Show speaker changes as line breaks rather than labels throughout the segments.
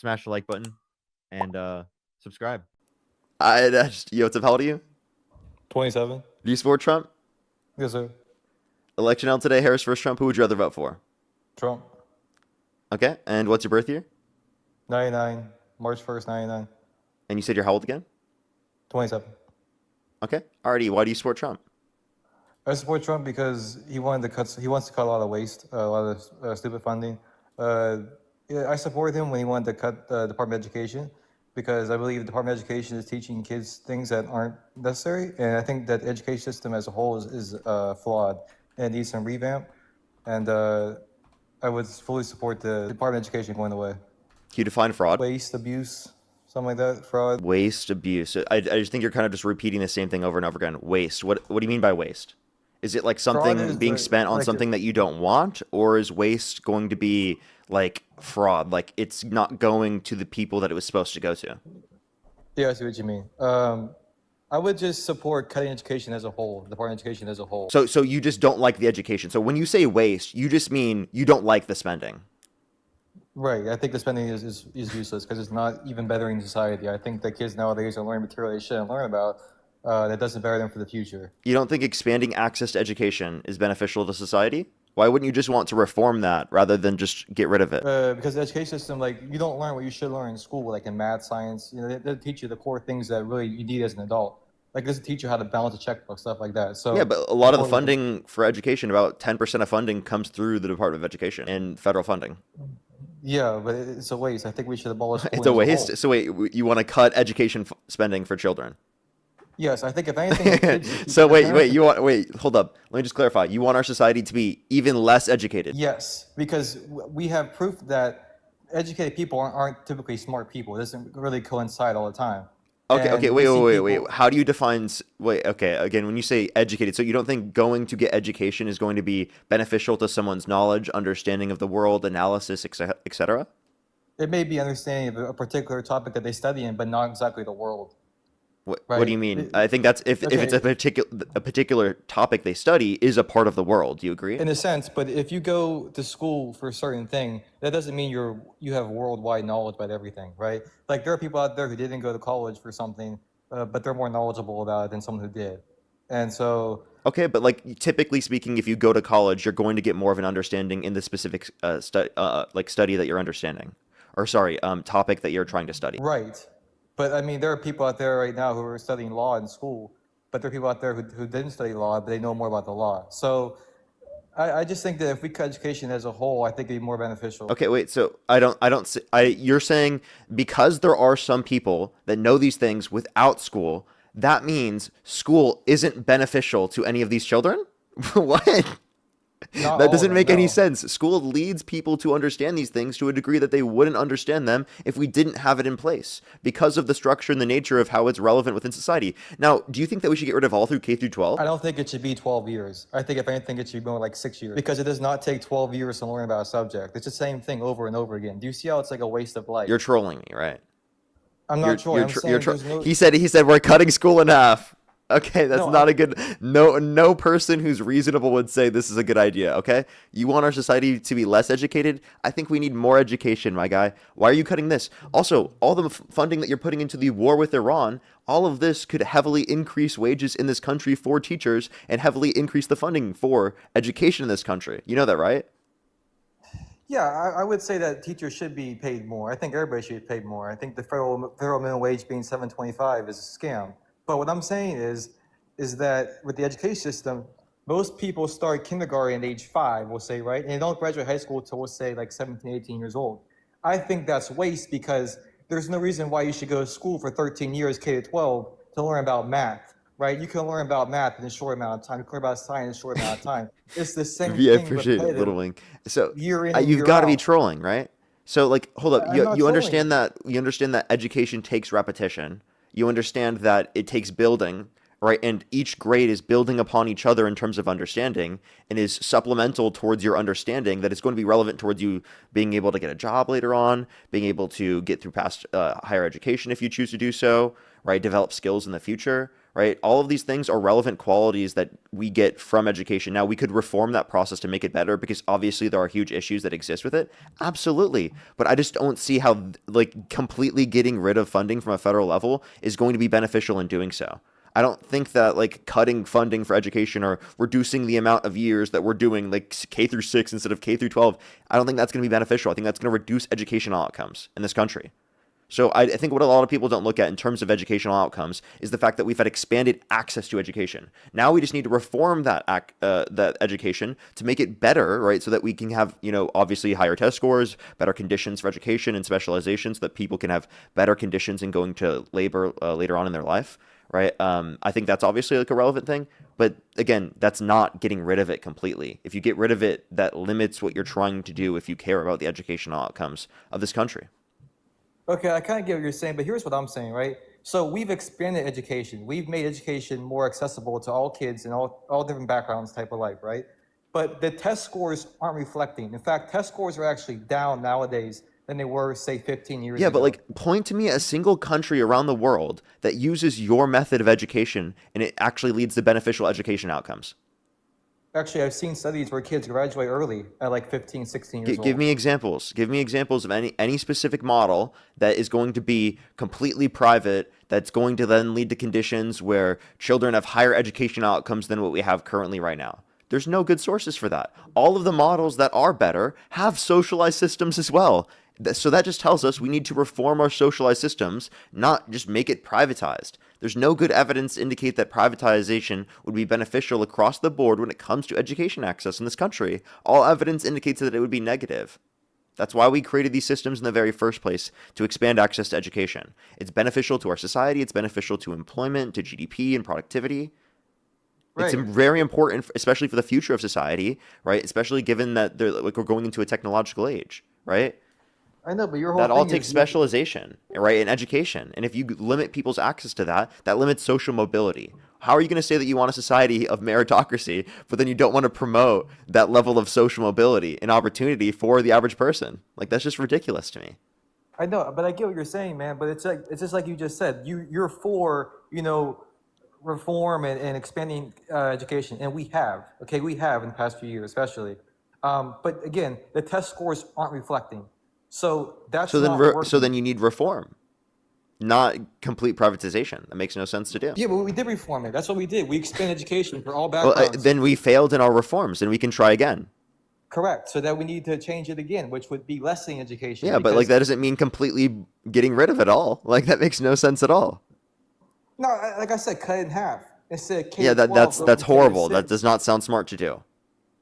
smash the like button, and subscribe.
Yo, what's up? How old are you?
27.
Do you support Trump?
Yes, sir.
Election out today, Harris versus Trump. Who would you rather vote for?
Trump.
Okay, and what's your birth year?
99. March 1st, 99.
And you said you're how old again?
27.
Okay, alrighty. Why do you support Trump?
I support Trump because he wants to cut a lot of waste, a lot of stupid funding. Yeah, I support him when he wanted to cut the Department of Education because I believe the Department of Education is teaching kids things that aren't necessary. And I think that the education system as a whole is flawed and needs some revamp. And I would fully support the Department of Education going away.
Can you define fraud?
Waste, abuse, something like that, fraud.
Waste, abuse. I just think you're kind of just repeating the same thing over and over again. Waste. What do you mean by waste? Is it like something being spent on something that you don't want, or is waste going to be like fraud? Like it's not going to the people that it was supposed to go to?
Yeah, I see what you mean. I would just support cutting education as a whole, the Department of Education as a whole.
So you just don't like the education. So when you say waste, you just mean you don't like the spending.
Right. I think the spending is useless because it's not even bettering society. I think that kids nowadays are learning material they shouldn't learn about that doesn't better them for the future.
You don't think expanding access to education is beneficial to society? Why wouldn't you just want to reform that rather than just get rid of it?
Because the education system, like, you don't learn what you should learn in school, like in math, science. You know, they teach you the core things that really you need as an adult. Like, it doesn't teach you how to balance a checkbook, stuff like that. So
yeah, but a lot of the funding for education, about 10% of funding comes through the Department of Education and federal funding.
Yeah, but it's a waste. I think we should abolish school.
It's a waste. So wait, you want to cut education spending for children?
Yes, I think if anything.
So hold up. Let me just clarify. You want our society to be even less educated?
Yes, because we have proof that educated people aren't typically smart people. It doesn't really coincide all the time.
Okay, wait. How do you define? Okay, again, when you say educated, so you don't think going to get education is going to be beneficial to someone's knowledge, understanding of the world, analysis, etc.?
It may be understanding of a particular topic that they study in, but not exactly the world.
What do you mean? I think that's if it's a particular topic they study is a part of the world. Do you agree?
In a sense, but if you go to school for a certain thing, that doesn't mean you have worldwide knowledge about everything, right? Like there are people out there who didn't go to college for something, but they're more knowledgeable about it than someone who did. And so
okay, but like typically speaking, if you go to college, you're going to get more of an understanding in the specific study that you're understanding, or sorry, topic that you're trying to study.
Right. But I mean, there are people out there right now who are studying law in school, but there are people out there who didn't study law, but they know more about the law. So I just think that if we cut education as a whole, I think it'd be more beneficial.
Okay, wait. So you're saying because there are some people that know these things without school, that means school isn't beneficial to any of these children? What? That doesn't make any sense. School leads people to understand these things to a degree that they wouldn't understand them if we didn't have it in place because of the structure and the nature of how it's relevant within society. Now, do you think that we should get rid of all through K through 12?
I don't think it should be 12 years. I think if anything, it should be more like 6 years because it does not take 12 years to learn about a subject. It's the same thing over and over again. Do you see how it's like a waste of life?
You're trolling me, right?
I'm not trolling.
He said we're cutting school in half. Okay, that's not a good. No person who's reasonable would say this is a good idea. Okay, you want our society to be less educated? I think we need more education, my guy. Why are you cutting this? Also, all the funding that you're putting into the war with Iran, all of this could heavily increase wages in this country for teachers and heavily increase the funding for education in this country. You know that, right?
Yeah, I would say that teachers should be paid more. I think everybody should be paid more. I think the federal minimum wage being $7.25 is a scam. But what I'm saying is that with the education system, most people start kindergarten at age 5, we'll say, right? And they don't graduate high school until, we'll say, like 17, 18 years old. I think that's waste because there's no reason why you should go to school for 13 years, K to 12, to learn about math, right? You can learn about math in a short amount of time. You can learn about science in a short amount of time. It's the same thing.
I appreciate it, Little Wink. So
you've
got to be trolling, right? So like, hold up. You understand that education takes repetition. You understand that it takes building, right? And each grade is building upon each other in terms of understanding and is supplemental towards your understanding that is going to be relevant towards you being able to get a job later on, being able to get through past higher education if you choose to do so, right? Develop skills in the future, right? All of these things are relevant qualities that we get from education. Now, we could reform that process to make it better because obviously there are huge issues that exist with it. Absolutely. But I just don't see how like completely getting rid of funding from a federal level is going to be beneficial in doing so. I don't think that like cutting funding for education or reducing the amount of years that we're doing like K through 6 instead of K through 12, I don't think that's going to be beneficial. I think that's going to reduce educational outcomes in this country. So I think what a lot of people don't look at in terms of educational outcomes is the fact that we've had expanded access to education. Now we just need to reform that education to make it better, right? So that we can have, obviously higher test scores, better conditions for education and specialization so that people can have better conditions in going to labor later on in their life, right? I think that's obviously like a relevant thing. But again, that's not getting rid of it completely. If you get rid of it, that limits what you're trying to do if you care about the educational outcomes of this country.
Okay, I kind of get what you're saying, but here's what I'm saying, right? So we've expanded education. We've made education more accessible to all kids and all different backgrounds type of life, right? But the test scores aren't reflecting. In fact, test scores are actually down nowadays than they were, say, 15 years ago.
Yeah, but like point to me a single country around the world that uses your method of education and it actually leads to beneficial education outcomes.
Actually, I've seen studies where kids graduate early at like 15, 16 years old.
Give me examples. Give me examples of any specific model that is going to be completely private, that's going to then lead to conditions where children have higher education outcomes than what we have currently right now. There's no good sources for that. All of the models that are better have socialized systems as well. So that just tells us we need to reform our socialized systems, not just make it privatized. There's no good evidence to indicate that privatization would be beneficial across the board when it comes to education access in this country. All evidence indicates that it would be negative. That's why we created these systems in the very first place, to expand access to education. It's beneficial to our society. It's beneficial to employment, to GDP and productivity. Right. It's very important, especially for the future of society, right? Especially given that we're going into a technological age, right?
I know, but your whole
that
thing
all takes
is
specialization, right, in education. And if you limit people's access to that, that limits social mobility. How are you going to say that you want a society of meritocracy, but then you don't want to promote that level of social mobility and opportunity for the average person? Like, that's just ridiculous to me.
I know, but I get what you're saying, man. But it's just like you just said. You're for reform and expanding education, and we have in the past few years, especially. But again, the test scores aren't reflecting. So that's
so then you need reform, not complete privatization. That makes no sense to do.
Yeah, but we did reform it. That's what we did. We expanded education for all backgrounds.
Well, then we failed in our reforms, and we can try again.
Correct. So that we need to change it again, which would be lessening education.
Yeah, but like that doesn't mean completely getting rid of it all. Like that makes no sense at all.
No, like I said, cut it in half. Instead of K-12,
yeah, that's horrible. That does not sound smart to do.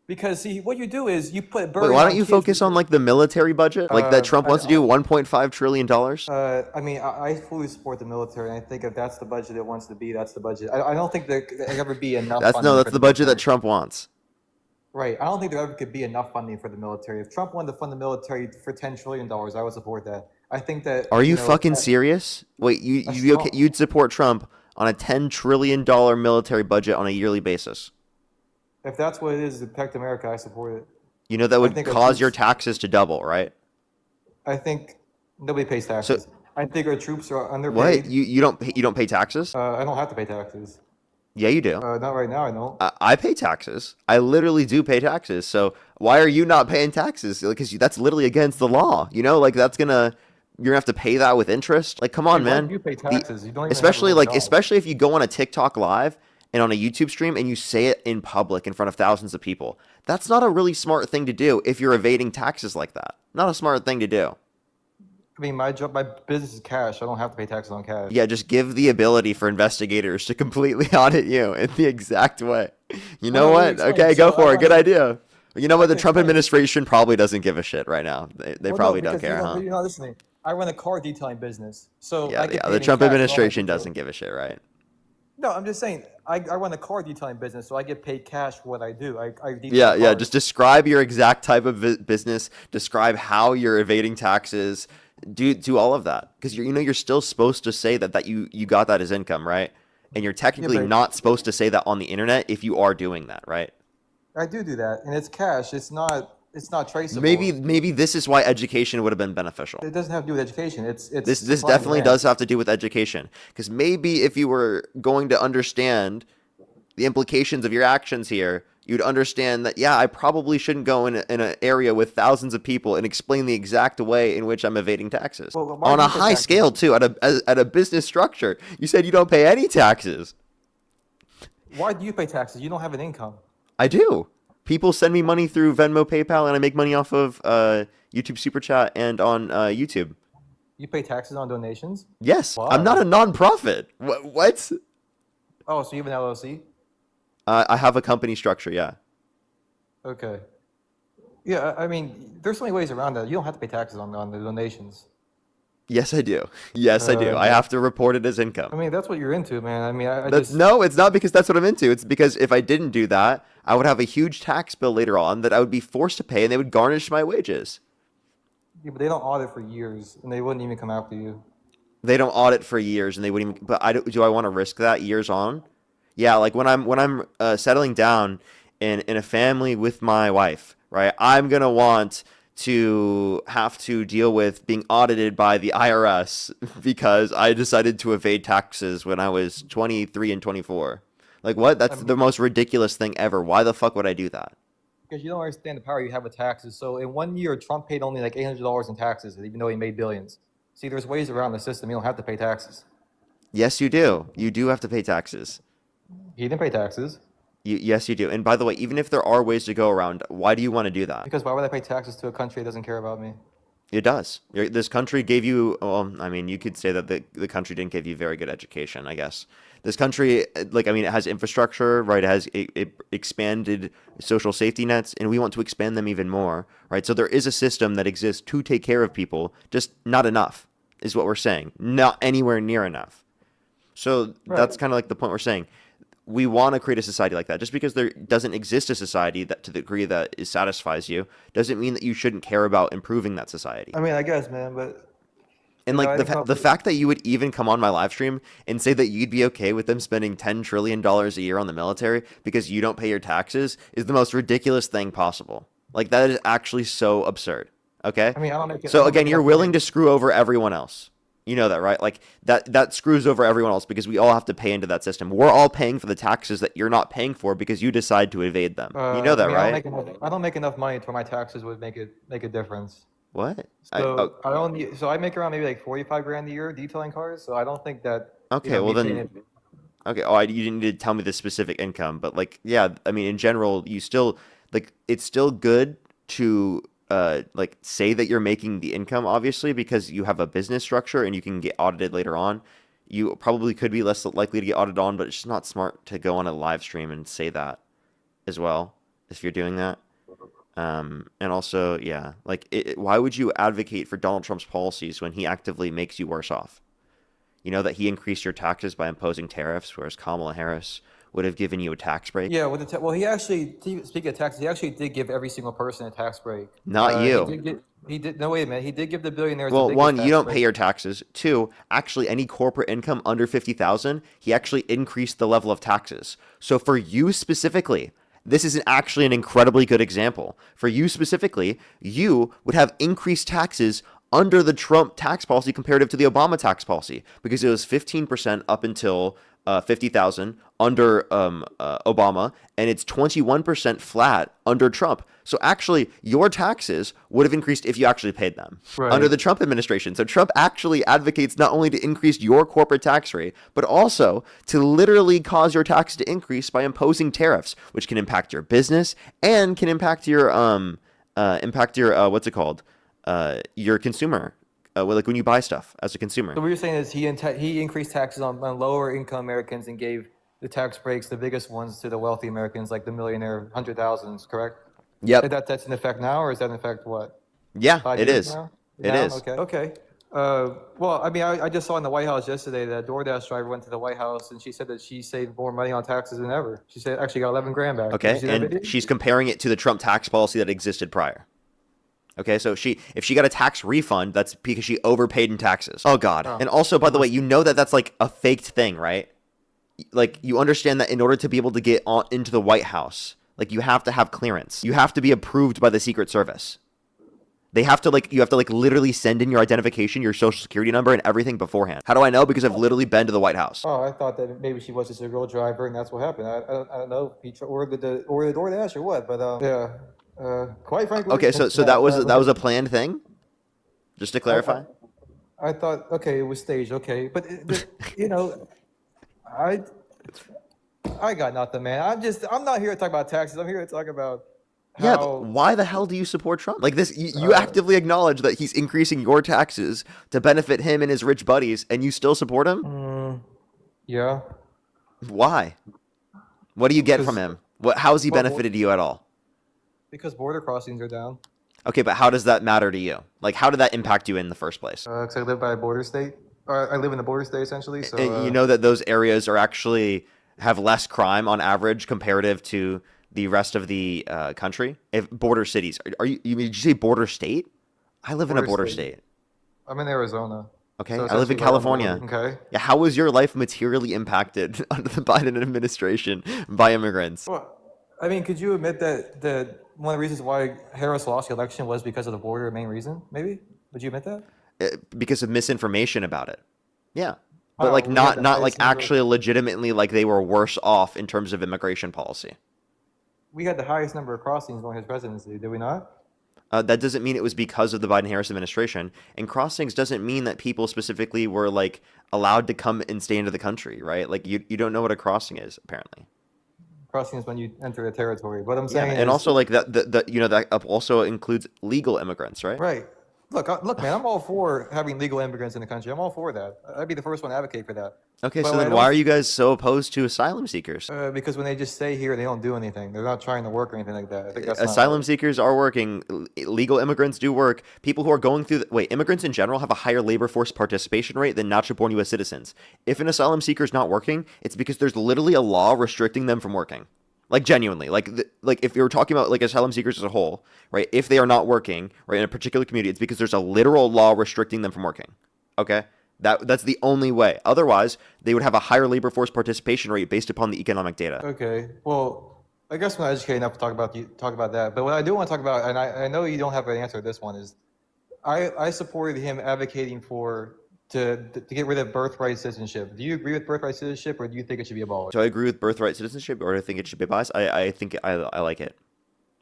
Because see, what you do is you put.
Wait, why don't you focus on like the military budget, like that Trump wants to do $1.5 trillion?
I mean, I fully support the military, and I think if that's the budget it wants to be, that's the budget. I don't think there could ever be enough.
That's the budget that Trump wants.
Right. I don't think there ever could be enough funding for the military. If Trump wanted to fund the military for $10 trillion, I would support that. I think that.
Are you fucking serious? Wait, you'd support Trump on a $10 trillion military budget on a yearly basis?
If that's what it is to protect America, I support it.
You know that would cause your taxes to double, right?
I think nobody pays taxes. So, I think our troops are underpaid.
What? You don't pay taxes?
I don't have to pay taxes.
Yeah, you do.
Not right now, I don't.
I pay taxes. I literally do pay taxes. So why are you not paying taxes? Because that's literally against the law. Like you're gonna have to pay that with interest. Like, come on, man.
You pay taxes. You don't even
especially if you go on a TikTok live and on a YouTube stream and you say it in public in front of thousands of people. That's not a really smart thing to do if you're evading taxes like that. Not a smart thing to do.
I mean, my business is cash. I don't have to pay taxes on cash.
Yeah, just give the ability for investigators to completely audit you in the exact way. You know what? Okay, go for it. Good idea. You know what? The Trump administration probably doesn't give a shit right now. They probably don't care, huh?
You're not listening. I run a car detailing business. So
yeah, the Trump administration doesn't give a shit, right?
No, I'm just saying, I run a car detailing business, so I get paid cash for what I do.
Yeah. Just describe your exact type of business. Describe how you're evading taxes. Do all of that, because you're still supposed to say that you got that as income, right? And you're technically not supposed to say that on the internet if you are doing that, right?
I do that, and it's cash. It's not It's not traceable.
Maybe this is why education would have been beneficial.
It doesn't have to do with education. It's
This
supply and
definitely
demand.
does have to do with education, because maybe if you were going to understand the implications of your actions here, you'd understand that, yeah, I probably shouldn't go in an area with thousands of people and explain the exact way in which I'm evading taxes.
Well, why
On
do
a
you pay
high
taxes?
scale, too, at a business structure. You said you don't pay any taxes.
Why do you pay taxes? You don't have an income.
I do. People send me money through Venmo, PayPal, and I make money off of YouTube Super Chat and on YouTube.
You pay taxes on donations?
Yes,
Why?
I'm not a nonprofit. What?
Oh, so you have an LLC?
I have a company structure, yeah.
Okay. Yeah, I mean, there's so many ways around that. You don't have to pay taxes on the donations.
Yes, I do. Yes, I do. I have to report it as
I
income.
mean, that's what you're into, man. I mean, I
That's
just
no, it's not because that's what I'm into. It's because if I didn't do that, I would have a huge tax bill later on that I would be forced to pay, and they would garnish my wages.
yeah, but they don't audit for years, and they wouldn't even come after you.
They don't audit for years, and they wouldn't even. But do I want to risk that years on? Yeah, like when I'm settling down in a family with my wife, right? I'm gonna want to have to deal with being audited by the IRS because I decided to evade taxes when I was 23 and 24. Like what?
I
That's
mean,
the most ridiculous thing ever. Why the fuck would I do that?
because you don't understand the power you have with taxes. So in 1 year, Trump paid only like $800 in taxes, even though he made billions. See, there's ways around the system. You don't have to pay taxes.
Yes, you do. You do have to pay taxes.
He didn't pay taxes
Yes, you do. And by the way, even if there are ways to go around, why do you want to do that?
because why would I pay taxes to a country that doesn't care about me?
It does. This country gave you, well, I mean, you could say that the country didn't give you very good education, I guess. This country, like, I mean, it has infrastructure, right? It expanded social safety nets, and we want to expand them even more, right? So there is a system that exists to take care of people, just not enough, is what we're saying. Not anywhere near enough. So that's
Right.
kind of like the point we're saying. We want to create a society like that. Just because there doesn't exist a society that to the degree that it satisfies you doesn't mean that you shouldn't care about improving that society.
I mean, I guess, man, but
And
you know,
like
I
the
didn't come up
the
with.
fact that you would even come on my live stream and say that you'd be okay with them spending $10 trillion a year on the military because you don't pay your taxes is the most ridiculous thing possible. Like that is actually so absurd. Okay?
I mean, I
So
don't make
again, you're
enough money.
willing to screw over everyone else. You know that, right? Like that screws over everyone else because we all have to pay into that system. We're all paying for the taxes that you're not paying for because you decide to evade them. You know
I
that,
mean,
right?
I don't make enough money to where my taxes would make a difference.
What?
So I only so I make around maybe like 45 grand a year detailing cars. So I don't think that
Okay, well
me
then,
paying it.
okay. You didn't need to tell me the specific income, but like, yeah, I mean, in general, you still like it's still good to like say that you're making the income, obviously, because you have a business structure and you can get audited later on. You probably could be less likely to get audited on, but it's just not smart to go on a live stream and say that as well if you're doing that. And also, yeah, like, why would you advocate for Donald Trump's policies when he actively makes you worse off? You know that he increased your taxes by imposing tariffs, whereas Kamala Harris would have given you a tax break.
Yeah, with well, he actually speaking of taxes, he actually did give every single person a tax break.
Not
He
you.
did get he did no wait a minute, he did give the billionaires the
Well,
biggest
one, you
tax
don't pay
break.
your taxes. Two, actually, any corporate income under 50,000, he actually increased the level of taxes. So for you specifically, this is actually an incredibly good example. For you specifically, you would have increased taxes under the Trump tax policy comparative to the Obama tax policy because it was 15% up until 50,000 under Obama, and it's 21% flat under Trump. So actually, your taxes would have increased if you actually paid them under
Right.
the Trump administration. So Trump actually advocates not only to increase your corporate tax rate, but also to literally cause your tax to increase by imposing tariffs, which can impact your business and can impact your what's it called? Your consumer. Well, like when you buy stuff as a consumer.
So what you're saying is he increased taxes on lower income Americans and gave the tax breaks, the biggest ones, to the wealthy Americans, like the millionaire 100,000s, correct?
Yep.
That's in effect now, or is that in effect what?
Yeah,
Five
it
years
is.
now?
It
Now?
is.
Okay. Okay. Well, I mean, I just saw in the White House yesterday that a DoorDash driver went to the White House and she said that she saved more money on taxes than ever. She said actually got 11 grand back. Did you
Okay,
see that video?
and she's comparing it to the Trump tax policy that existed prior. Okay, so if she got a tax refund, that's because she overpaid in taxes. Oh God!
Oh.
And also, by the way, you know that that's like a faked thing, right? Like you understand that in order to be able to get into the White House, Like, you have to have clearance. You have to be approved by the Secret Service. They have to you have to literally send in your identification, your social security number, and everything beforehand. How do I know? Because I've literally been to the White House.
Oh, I thought that maybe she was just a girl driver, and that's what happened. I don't know if he ordered the DoorDash or what, but yeah. Quite frankly.
Okay, so that was a planned thing. Just to clarify.
I thought, okay, it was staged, okay, but you know, I got nothing, man. I'm not here to talk about taxes. I'm here to talk about how.
Yeah, but why the hell do you support Trump? Like this, you actively acknowledge that he's increasing your taxes to benefit him and his rich buddies, and you still support him?
Yeah.
Why? What do you get from him? How has he benefited you at all?
Because border crossings are down.
Okay, but how does that matter to you? Like, how did that impact you in the first place?
Because I live by a border state. I live in a border state, essentially. So
And you know that those areas are actually have less crime on average comparative to the rest of the country. If border cities, did you say border state? I live in a border state.
I'm in Arizona.
Okay,
So
I live in California.
Okay.
Yeah, how was your life materially impacted under the Biden administration by immigrants?
Well, I mean, could you admit that one of the reasons why Harris lost the election was because of the border? Main reason, maybe? Would you admit that?
Because of misinformation about it. Yeah. But
Wow,
like
we
not
had the
like
highest number-
actually legitimately like they were worse off in terms of immigration policy.
We had the highest number of crossings during his presidency, did we not?
That doesn't mean it was because of the Biden-Harris administration. And crossings doesn't mean that people specifically were like allowed to come and stay into the country, right? Like you don't know what a crossing is apparently.
Crossing is when you enter a territory. What I'm
Yeah,
saying
and
is,
also like that that also includes legal immigrants, right?
right. Look, man, I'm all for having legal immigrants in the country. I'm all for that. I'd be the first one to advocate for that.
Okay,
But
so
I
then
don't-
why are you guys so opposed to asylum seekers?
Because when they just stay here, they don't do anything. They're not trying to work or anything like that. I think that's not
Asylum seekers are working. Legal immigrants do work. People who are going through immigrants in general have a higher labor force participation rate than natural-born U.S. citizens. If an asylum seeker is not working, it's because there's literally a law restricting them from working. Like genuinely, like if you're talking about like asylum seekers as a whole, right? If they are not working, right, in a particular community, it's because there's a literal law restricting them from working. Okay, that's the only way. Otherwise, they would have a higher labor force participation rate based upon the economic data.
Okay. Well, I guess I'm not educated enough to talk about that. But what I do want to talk about, and I know you don't have an answer to this one, is I supported him advocating to get rid of birthright citizenship. Do you agree with birthright citizenship, or do you think it should be abolished?
So I agree with birthright citizenship, or I think it should be biased. I think I like it.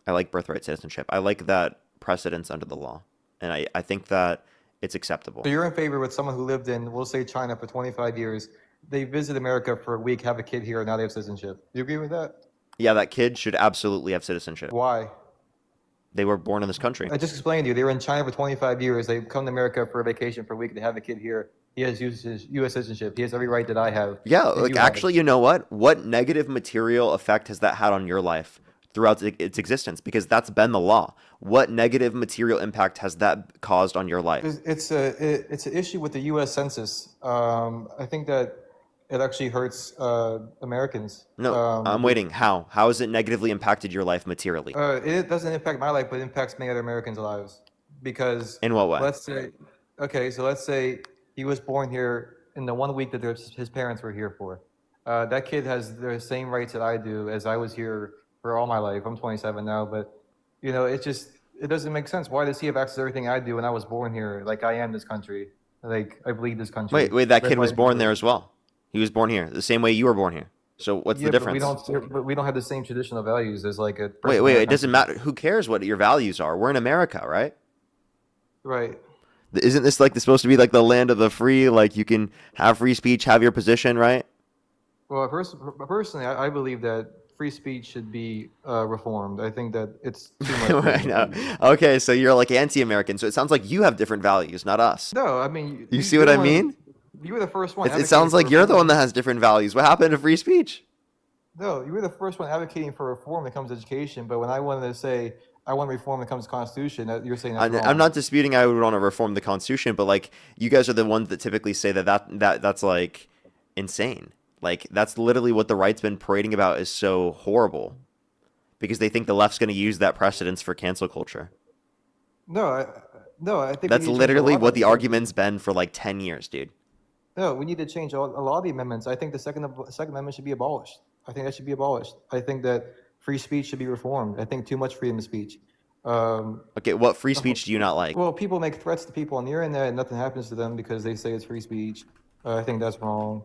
I like birthright citizenship. I like that precedence under the law, and I think that it's acceptable.
So you're in favor with someone who lived in, we'll say, China for 25 years. They visit America for a week, have a kid here, and now they have citizenship. Do you agree with that?
Yeah, that kid should absolutely have citizenship.
Why?
They were born in this country.
I just explained to you. They were in China for 25 years. They come to America for a vacation for a week. They have a kid here. He has U.S. citizenship. He has every right that I have.
Yeah,
and
like
you have.
actually, you know what? What negative material effect has that had on your life throughout its existence? Because that's been the law. What negative material impact has that caused on your life?
It's an issue with the U.S. Census. I think that it actually hurts Americans.
No, I'm waiting. How? How has it negatively impacted your life materially?
It doesn't impact my life, but it impacts many other Americans' lives. Because
In what way?
let's say he was born here in the 1 week that his parents were here for. That kid has the same rights that I do, as I was here for all my life. I'm 27 now, but it doesn't make sense. Why does he have access to everything I do when I was born here? Like, I am this country. Like, I bleed this country.
Wait, that
Red,
kid was
white,
born
blue.
there as well. He was born here, the same way you were born here. So what's the
Yeah,
difference?
but we don't have the same traditional values as like a.
Wait, it doesn't matter. Who cares what your values are? We're in America, right?
Right.
Isn't this supposed to be like the land of the free? Like you can have free speech, have your position, right?
Well, personally, I believe that free speech should be reformed. I think that it's too much.
I know. Okay, so you're like anti-American. So it sounds like you have different values, not us.
No, I mean.
You see what I mean?
You were the first one.
It sounds like you're the one that has different values. What happened to free speech?
No, you were the first one advocating for reform that comes to education. But when I wanted to say I want reform that comes to Constitution, you're saying that's wrong.
I'm not disputing I would want to reform the Constitution, but like you guys are the ones that typically say that's like insane. Like that's literally what the right's been parading about is so horrible, because they think the left's going to use that precedence for cancel culture.
No, I think
That's
we need to change a
literally
lot
what
of
the
things.
argument's been for like 10 years, dude.
No, we need to change a lot of the amendments. I think the Second Amendment should be abolished. I think that should be abolished. I think that free speech should be reformed. I think too much freedom of speech.
Okay, what free speech do you not like?
Well, people make threats to people on the internet and nothing happens to them because they say it's free speech. I think that's wrong.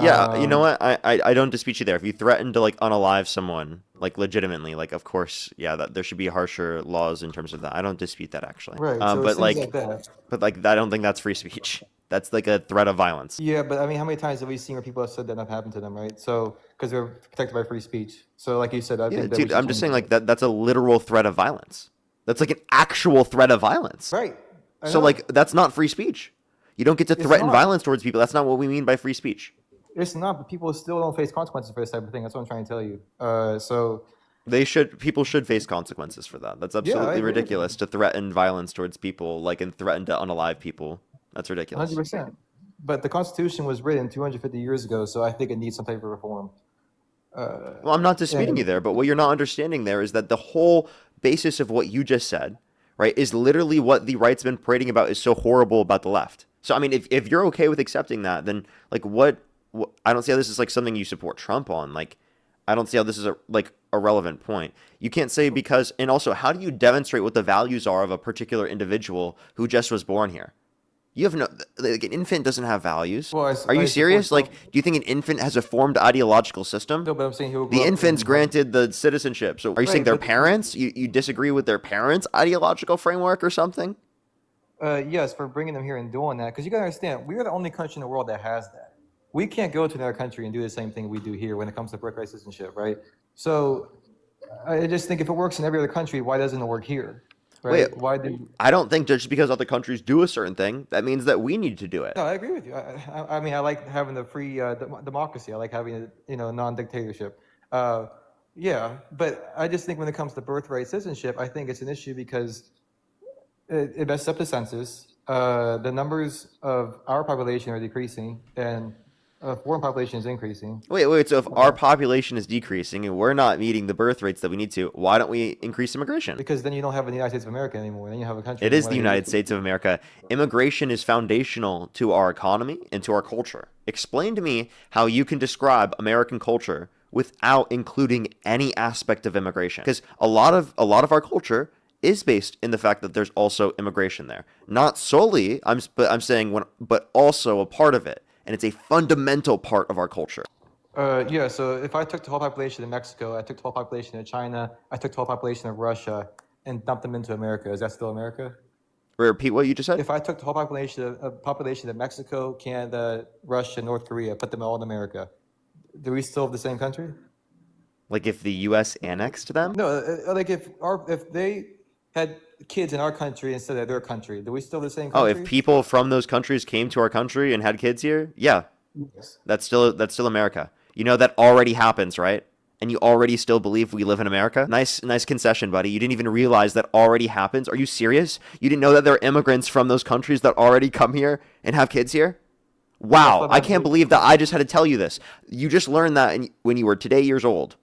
Yeah, you know
Um,
what? I don't dispute you there. If you threaten to like unalive someone, like legitimately, like of course, yeah, that there should be harsher laws in terms of that. I don't dispute that actually.
right. So it's
But
things like that.
I don't think that's free speech. That's like a threat of violence.
Yeah, but I mean, how many times have we seen where people have said that nothing happened to them, right? So because they're protected by free speech. So like you said, I
Yeah,
think that we
dude,
should
I'm just
change
saying like
that.
that's a literal threat of violence. That's like an actual threat of violence.
Right. I
So
know.
like that's not free speech. You don't get to
It's
threaten
not.
violence towards people. That's not what we mean by free speech.
It's not, but people still don't face consequences for this type of thing. That's what I'm trying to tell you.
People should face consequences for that. That's
Yeah, I
absolutely
agree with you.
ridiculous to threaten violence towards people, like and threaten to unalive people. That's ridiculous.
100%. But the Constitution was written 250 years ago, so I think it needs some type of reform.
Well, I'm not disputing you
And
there, but what you're not understanding there is that the whole basis of what you just said, right, is literally what the right's been parading about is so horrible about the left. So, I mean, if you're okay with accepting that, then like what I don't see how this is like something you support Trump on. Like, I don't see how this is a relevant point. You can't say because, and also, how do you demonstrate what the values are of a particular individual who just was born here? You have no, like an infant doesn't have values.
well,
Are you
I support
serious? Like,
Trump.
do you think an infant has a formed ideological system?
No, but I'm saying he will
The
grow up
infant's
and have
granted the citizenship. So are you saying
right.
their
But
parents? You disagree with their parents' ideological framework or something?
yes, for bringing them here and doing that, because you gotta understand, we are the only country in the world that has that. We can't go to another country and do the same thing we do here when it comes to birthright citizenship, right? So I just think if it works in every other country, why doesn't it work here,
Wait,
right? Why do?
I don't think just because other countries do a certain thing, that means that we need to do it.
No, I agree with you. I mean, I like having the free democracy. I like having a non-dictatorship. Uh, yeah, but I just think when it comes to birthright citizenship, I think it's an issue because it messes up the census. The numbers of our population are decreasing, and foreign population is increasing.
Wait. So if our population is decreasing and we're not meeting the birth rates that we need to, why don't we increase immigration?
Because then you don't have the United States of America anymore. Then you have a country
It
from
is
one
the
area
United
to
States of America. Immigration is foundational to our economy and to our culture. Explain to me how you can describe American culture without including any aspect of immigration. Because a lot of our culture is based in the fact that there's also immigration there. Not solely, but I'm saying but also a part of it. And it's a fundamental part of our culture.
Yeah, so if I took the whole population of Mexico, I took the whole population of China, I took the whole population of Russia, and dumped them into America, is that still America?
Repeat what you just said?
If I took the whole population of Mexico, Canada, Russia, North Korea, put them all in America, do we still have the same country?
Like if the US annexed them?
No, like if they had kids in our country instead of their country, do we still have the same
Oh, if
country?
people from those countries came to our country and had kids here, yeah,
Yes.
that's still America. You know that already happens, right? And you already still believe we live in America? Nice concession, buddy. You didn't even realize that already happens. Are you serious? You didn't know that there are immigrants from those countries that already come here and have kids here?
That's
Wow,
what
I
happened.
can't believe that I just had to tell you this. You just learned that when you were today years old.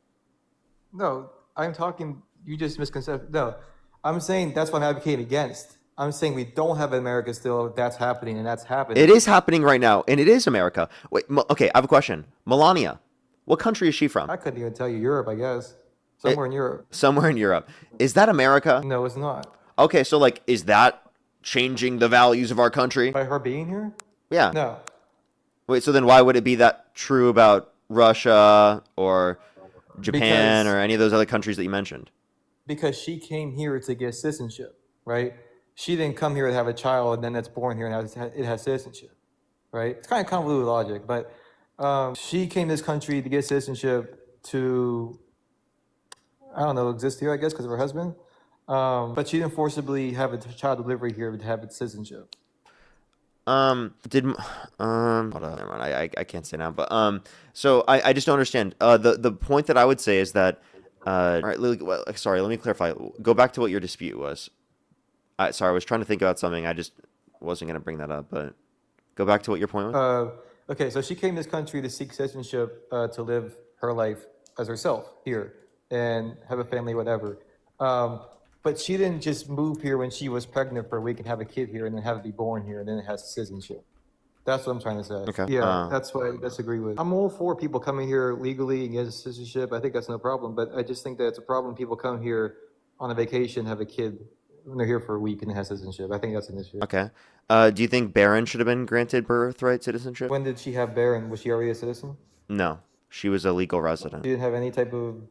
No, I'm talking. You just misconceived. No, I'm saying that's what I'm advocating against. I'm saying we don't have America still. That's happening, and that's happening.
It is happening right now, and it is America. Wait, okay, I have a question. Melania, what country is she from?
I couldn't even tell you Europe. I guess somewhere in Europe.
Somewhere in Europe. Is that America?
No, it's not.
Okay, so like, is that changing the values of our country?
By her being here?
Yeah.
No,
Wait, so then why would it be that true about Russia or Japan
because
or any of those other countries that you mentioned?
because she came here to get citizenship, right? She didn't come here to have a child and then it's born here and it has citizenship, right? It's kind of convoluted logic, but she came to this country to get citizenship to, I don't know, exist here, I guess, because of her husband. But she didn't forcibly have a child delivery here to have its citizenship.
Hold on, never mind. I can't say now, but so I just don't understand. The point that I would say is that, all right, sorry, let me clarify. Go back to what your dispute was. Sorry, I was trying to think about something. I just wasn't gonna bring that up, but go back to what your point was.
Okay, so she came to this country to seek citizenship to live her life as herself here and have a family, whatever. But she didn't just move here when she was pregnant for a week and have a kid here and then have it be born here and then it has citizenship. That's what I'm trying to say.
Okay.
Yeah, that's what I disagree with. I'm all for people coming here legally and getting citizenship. I think that's no problem. But I just think that it's a problem people come here on a vacation, have a kid when they're here for a week and they have citizenship. I think that's an issue.
Okay. Do you think Barron should have been granted birthright citizenship?
When did she have Barron? Was she already a citizen?
No, she was a legal
She
resident.
didn't have any type of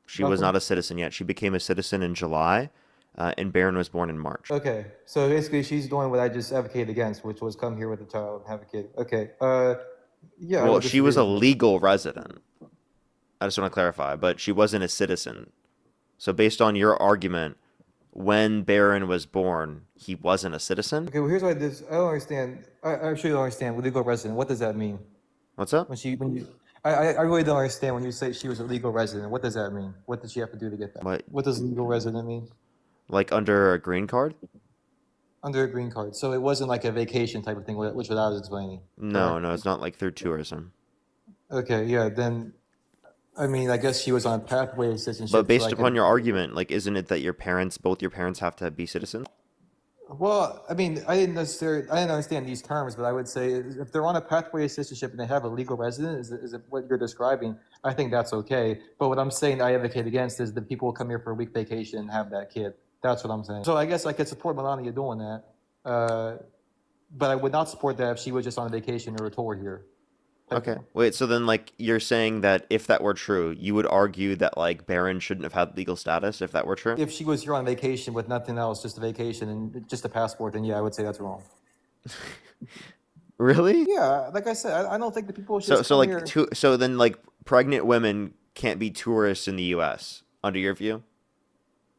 She was
nothing?
not a citizen yet. She became a citizen in July, and Barron was born in March.
Okay, so basically she's doing what I just advocated against, which was come here with a child and have a kid. Okay, yeah, I
Well,
would
she
disagree
was a
with that.
legal resident. I just want to clarify, but she wasn't a citizen. So based on your argument, when Barron was born, he wasn't a citizen?
Okay, well here's what I don't understand. I actually don't understand legal resident. What does that mean?
What's up?
I really don't understand when you say she was a legal resident. What does that mean? What did she have to do to get that?
What,
What does legal resident mean?
like under a green card?
Under a green card. So it wasn't like a vacation type of thing, which what I was explaining.
No,
Correct?
no, it's not like through tourism.
Okay, yeah, then I mean, I guess she was on a pathway to citizenship.
But
so
based
I
upon
could,
your argument, like, isn't it that both your parents have to be citizens?
well, I mean, I didn't understand these terms, but I would say if they're on a pathway to citizenship and they have a legal resident, is it what you're describing? I think that's okay. But what I'm saying I advocate against is that people come here for a week vacation and have that kid. That's what I'm saying. So I guess I could support Melania doing that, but I would not support that if she was just on a vacation or a tour here.
Okay. Wait, so then, like, you're saying that if that were true, you would argue that, like, Barron shouldn't have had legal status if that were true?
If she was here on vacation with nothing else, just a vacation and just a passport, then yeah, I would say that's wrong.
Really?
Yeah, like I said, I don't think the people should
So
come
like,
here.
so then, like, pregnant women can't be tourists in the U.S., under your view?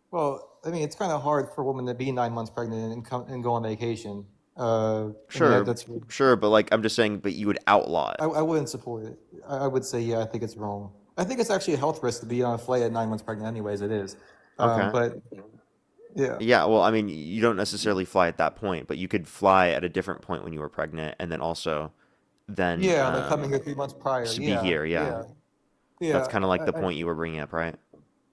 Well, I mean, it's kind of hard for a woman to be 9 months pregnant and come and go on vacation. I mean,
Sure,
that's
sure, but, like, I'm just saying, but you would outlaw it.
I wouldn't support it. I would say, yeah, I think it's wrong. I think it's actually a health risk to be on a flight at 9 months pregnant, anyways. It is.
Okay.
But yeah,
Yeah, well, I mean, you don't necessarily fly at that point, but you could fly at a different point when you were pregnant, and then also then
yeah, like coming here 3 months prior.
to be
Yeah,
here, yeah.
yeah,
That's
yeah.
kind of like the point you were bringing up, right?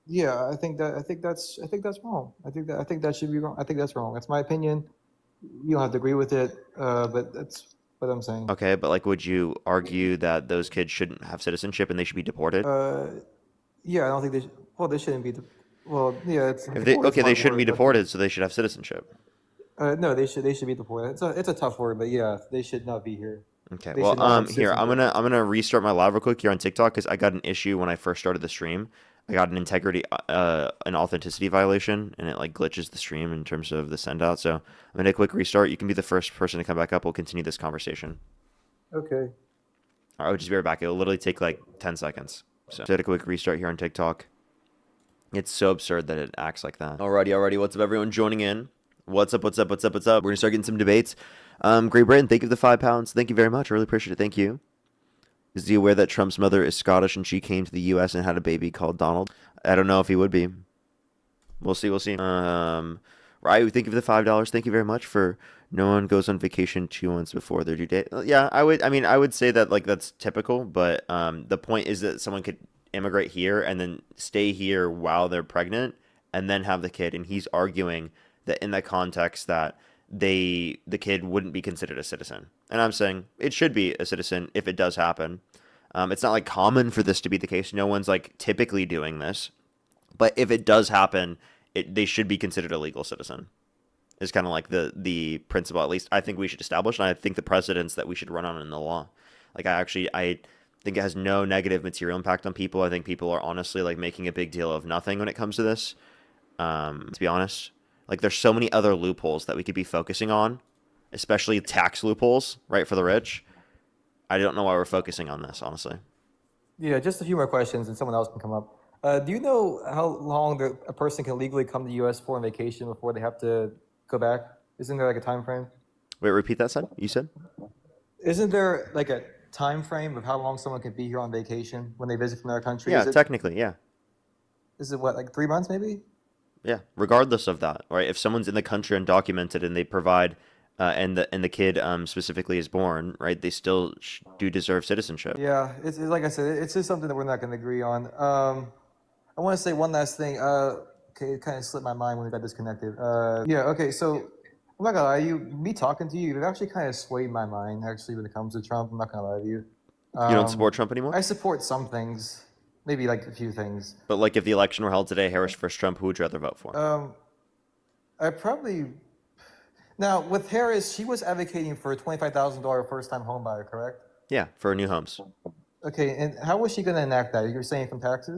Yeah, I think that's wrong. I think that should be wrong. I think that's wrong. That's my opinion. You don't have to agree with it, but that's what I'm saying.
Okay, but, like, would you argue that those kids shouldn't have citizenship and they should be deported?
Yeah, I don't think they. Well, they shouldn't be. Well, yeah, it's
If they,
deported is
okay,
a
they
hard
shouldn't be
word, but
deported, so they should have citizenship.
no, they should be deported. It's a tough word, but yeah, they should not be here.
Okay,
They
well,
should not have
here, I'm
citizenship.
gonna restart my live real quick here on TikTok because I got an issue when I first started the stream. I got an an authenticity violation, and it, like, glitches the stream in terms of the send out. So I'm gonna quick restart. You can be the first person to come back up. We'll continue this conversation.
Okay.
All right, I'll just be right back. It'll literally take like 10 seconds. So I did a quick restart here on TikTok. It's so absurd that it acts like that. Alrighty. What's up, everyone joining in? What's up? We're gonna start getting some debates. Great Britain, thank you for the £5. Thank you very much. I really appreciate it. Thank you. Is he aware that Trump's mother is Scottish and she came to the U.S. and had a baby called Donald? I don't know if he would be. We'll see. Right, thank you for the $5. Thank you very much. For no one goes on vacation 2 months before their due date. Yeah, I would say that, like, that's typical, but the point is that someone could immigrate here and then stay here while they're pregnant and then have the kid, and he's arguing that in that context that the kid wouldn't be considered a citizen. And I'm saying it should be a citizen if it does happen. It's not, like, common for this to be the case. No one's, like, typically doing this. But if it does happen, they should be considered a legal citizen. Is kind of like the principle, at least I think we should establish, and I think the precedents that we should run on in the law. Like, I think it has no negative material impact on people. I think people are honestly, like, making a big deal of nothing when it comes to this. To be honest, like, there's so many other loopholes that we could be focusing on, especially tax loopholes, right, for the rich. I don't know why we're focusing on this, honestly.
Yeah, just a few more questions, and someone else can come up. Do you know how long a person can legally come to the U.S. for on vacation before they have to go back? Isn't there like a time frame?
Wait, repeat that, you said?
Isn't there like a time frame of how long someone can be here on vacation when they visit from another country?
Yeah, technically, yeah.
Is it what, like 3 months maybe?
Yeah, regardless of that, right? If someone's in the country undocumented and they provide, and the kid specifically is born, right? They still do deserve citizenship.
Yeah, it's like I said, it's just something that we're not going to agree on. I want to say one last thing. Okay, it kind of slipped my mind when we got disconnected. Yeah, okay, so I'm not gonna lie to you. Me talking to you, it actually kind of swayed my mind. Actually, when it comes to Trump, I'm not gonna lie to you.
You don't support Trump anymore?
I support some things, maybe like a few things.
But like, if the election were held today, Harris versus Trump, who would you rather vote for?
I probably now with Harris, she was advocating for a $25,000 first-time home buyer, correct?
Yeah, for new homes.
Okay, and how was she going to enact that? You're saying from taxes?